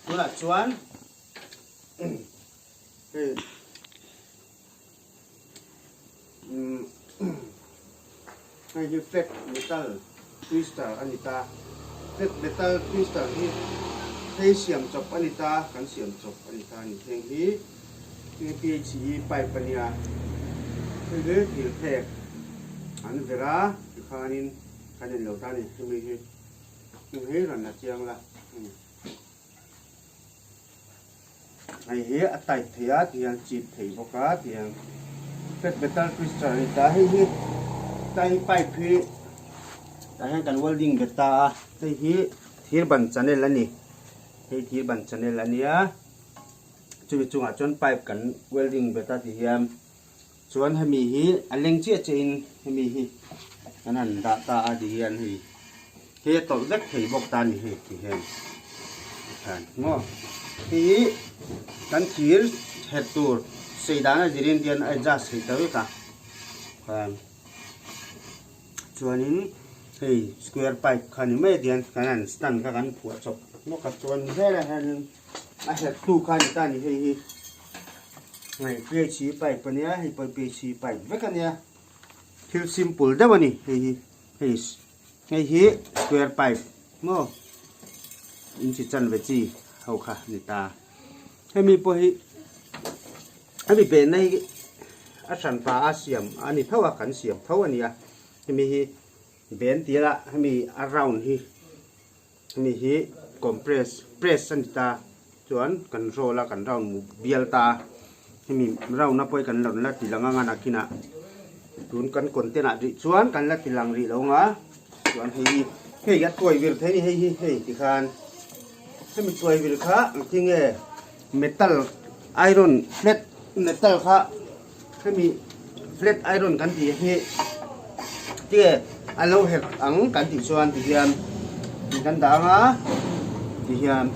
ตัวละชวนให้ยูเฟกเมทัลทวิสเตอร์อันนี้ตาเฟกเมทัลทวิสเตอร์ที่ให้เสียมจบอันนี้ตากันเสียมจบอันนี้ตานี่เพลงนี้PHE ไปปัญญาคือเรื่องที่แทกอันเวลาที่ข้านินข้านินเหล่าท่านนี่คือมีให้หลังนัดเชียงละไอ้เหี้ยไต่เทียที่ยังจีบถี่พวกเขาที่ยังเป็นเบต้าคริสตัลนี่แต่ให้เหี้ยไต่ไปพี่แต่ให้กันวอลดิ้งเบต้าไอ้เหี้ยที่บันจันเนลนี่ให้ที่บันจันเนลนี่อ่ะจุดจุงอ่ะจนไปกันวอลดิ้งเบต้าที่เหี้ยส่วนให้มีเหี้ยอันเล็งเจี๊ยจีนให้มีเหี้ยอันนั้นดาตาดีอันเหี้ยตัวเล็กถี่บอกตานี่เหี้ยที่เหี้ยกันง้อที่กันขีดเห็ดตัวสีดำจีรินเดียนไอ้จ้าสีตะวิกะส่วนนี้เฮ้ยสแควร์ไปขันไม่เดียนขนาดสตันกันผัวจบนกกับส่วนเฮ้ยอะไรนึงไอ้เห็ดตู้ขันตานี่เฮ้ยไงเปียชีไปปนเนี้ยให้ไปเปียชีไปไม่กันเนี้ยคือ simple ได้ป่ะนี่เฮ้ยเฮ้ยไอ้เฮ้ยสแควร์ไปโม่อินสิจันเวจีเอาค่ะนี่ตาให้มีพวกให้มีเป็นในอาสันฟ้าอาเซียมอันนี้เท่ากันเสียมเท่าอันนี้ให้มีเป็นตีละให้มีอาราวนให้มีคอมเพรสสันตาส่วนกันโซละกันราวนเบียลตาให้มีเรานับไปกันหล่นละตีละงานนักกินะส่วนกันคนเตนะดิส่วนกันละตีลังริลงอ่ะส่วนให้ยัดตัววิลเทนี่ให้ที่คานให้มีตัววิลค่ะที่เงี้ยเมทัลไอรอนเฟลตเมทัลค่ะให้มีเฟลตไอรอนกันที่ที่อันเราเห็นอังกันที่ส่วนที่เฮียนกันด่างอ่ะที่เฮียน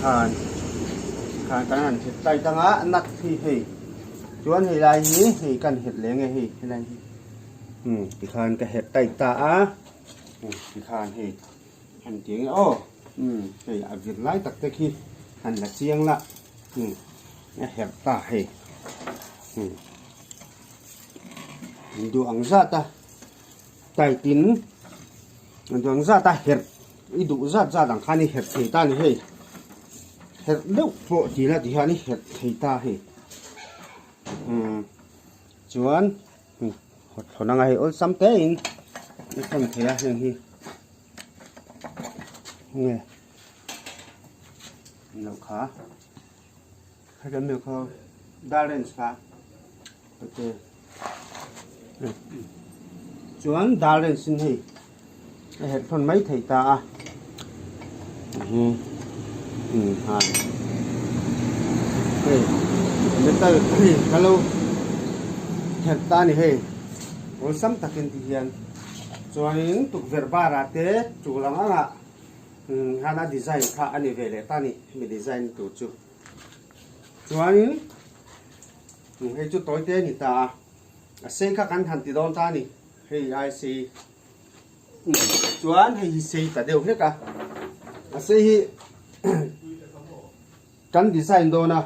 ขานกันหันเห็ดใจตั้งอ่ะนักที่ให้ส่วนให้ลายนี้ให้กันเห็ดเลี้ยงไงให้ลายที่ขานก็เห็ดใจตาอ่ะที่ขานให้หันเจียงโอ้ให้อาวิลไล่ตักตะกี้หันละเจียงละเนี่ยเห็บตาให้ดูอังซาตาไตตินดูอังซาตาเห็ดอีดูซาดังคันนี่เห็ดไทตานี่ให้เห็ดเลี้ยวโผล่ทีละทีฮานี่เห็ดไทตาให้จวนเขานั่งให้โอ้ซ้ำเต้งนี่คนเทียอย่างนี้เนี่ยเราขาให้กันเมื่อเขาได้เล่นส์ค่ะโอเคจวนได้เล่นส์นี่เห็ดคนไม่ถ่ายตาฮะเฮ้ยไม่ต้องฮัลโหลเห็ดตานี่เฮ้ยโอ้ซ้ำตะกินที่เฮียนจวนนี้ตุกเวอร์บาร์เตะจุลังอ่ะฮานาดีไซน์ค่ะอันนี้เวลตานี่มีดีไซน์ตัวจุจวนนี้ให้จุดตัวเตนี่ตาเซ็งค่ะกันทันติดอนตานี่ให้ไอซีจวนให้ซีแต่เดียวเฮ้ยกะซีกันดีไซน์โดนะ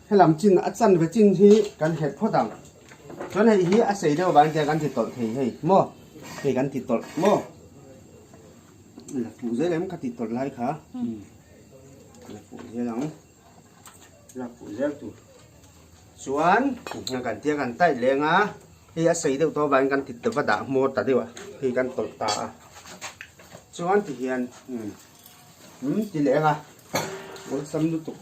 ให้ลำจินอัดสันไปจินที่กันเห็ดพ่อตังจวนให้ซีเดียวบางทีกันติดต่อให้โม่ให้กันติดต่อโม่phụ dễ lắm các thịt tuột lại khá phụ dễ lắm phụ dễ tụ xuống cần tia cần tay lên á khi đã xây được to vài cần thịt tự phát đã mua ta đi ạ khi cần tuột ta xuống thì hiền chỉ lẽ à muốn xâm được tụ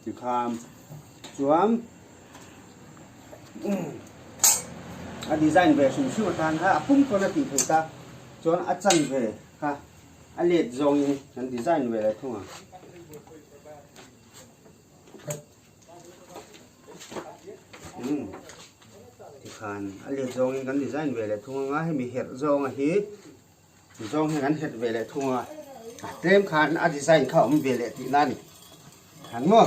thì khám xuống design về sủng sủng than ha pung con là tìm thấy ta cho nó chân về ha liệt dòng hắn design về lại không à thì khán liệt dòng hắn design về lại không á hay bị hệt dòng à hí dòng hắn hệt về lại không à thêm khán design không về lại thì nan hắn mua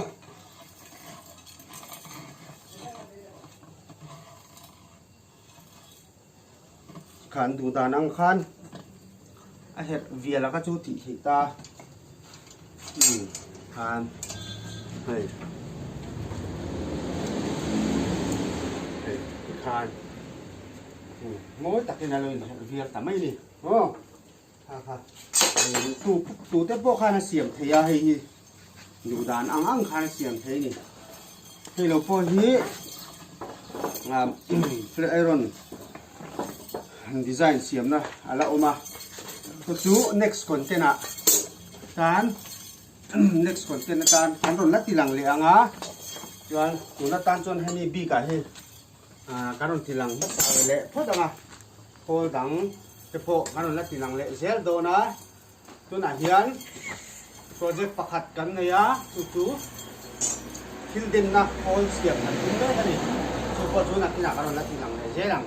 khan du da nang khan a het via la ka chu ti hi ta khan hei khan mỗi takin alo via ta mai ni ha tu te po khan siam theya hei du dan ang khan siam thei ni hei lo po hi flat iron design siam na ala oma chu next content tan next content tan kan ron lati lang le anga chuan tuna tan chon hemi bi ka he karon tilang le phodanga hol dang te po karon lati lang le zel do na tuna hian project pakhat kan ne ya chu hilden na hol siam na tin le ani chu po chu na tina karon lati lang le zelang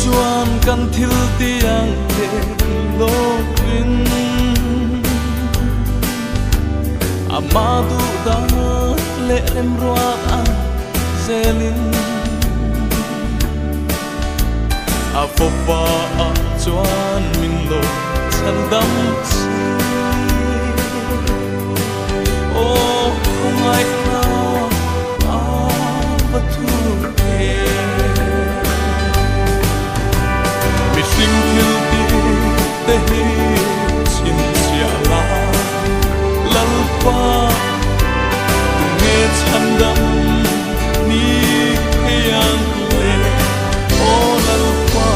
chuan kan thil tiang le lovin amadu da le rem ruat an zelin a fopa a chuan min lo chan dam chi o ngai na a batu Sim thil ti te hi chin sia la lalpa tu nghe chan dam ni yang le o lalpa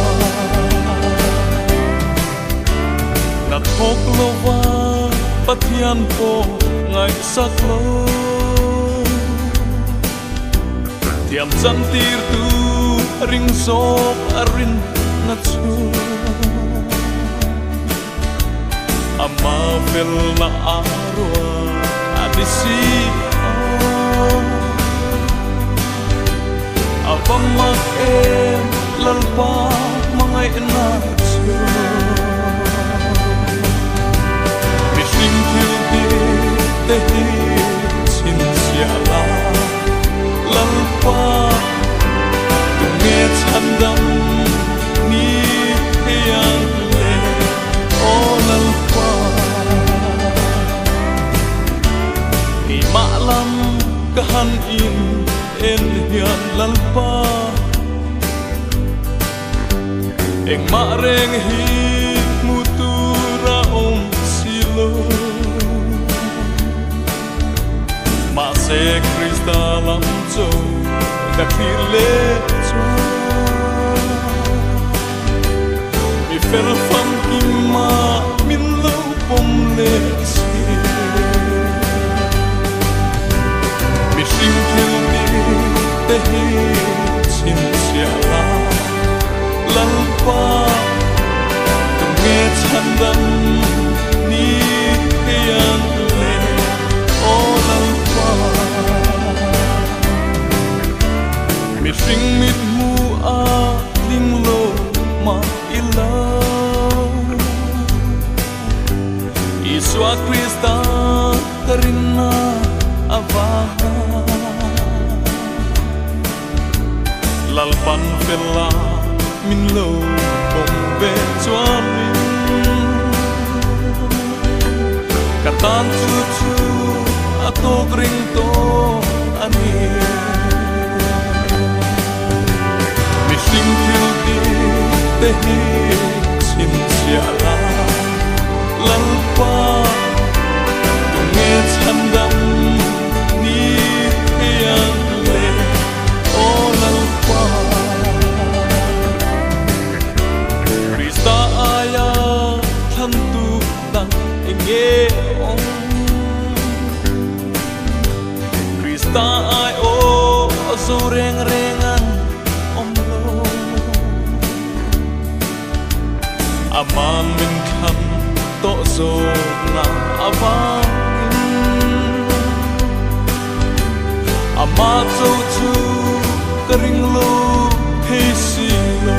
na thok lo wa pathian po ngai sak lo tiam chan tir tu ring sop arin na chu ama fel na arwa adisi avama lalpa mangai na chu mishim thil te hi chin sia la lalpa tu nghe chan dam ni yang le o lalpa ni malam kahan in en hian lalpa eng ma reng hi mutura om silo ma se krista lam cho ka phile cho fel fam kimma min lo pom le chi mi sim thil ni te hi chin sia la lalpa tu nghe chan dam ni yang le o lalpa mi sing mit mu a ling lo ma ila Iswa Krista karina avaha lalpan vela min lo bombe chuan katan chu atok ring to ani missing thil te hi chin sia la lalpa tu nghe chan dam ni yang le o lalpa Krista aya than tu dang enge ong Krista ai o so reng rengan om lo aman min khan to zo na avang ama zo chu karing lo he si lo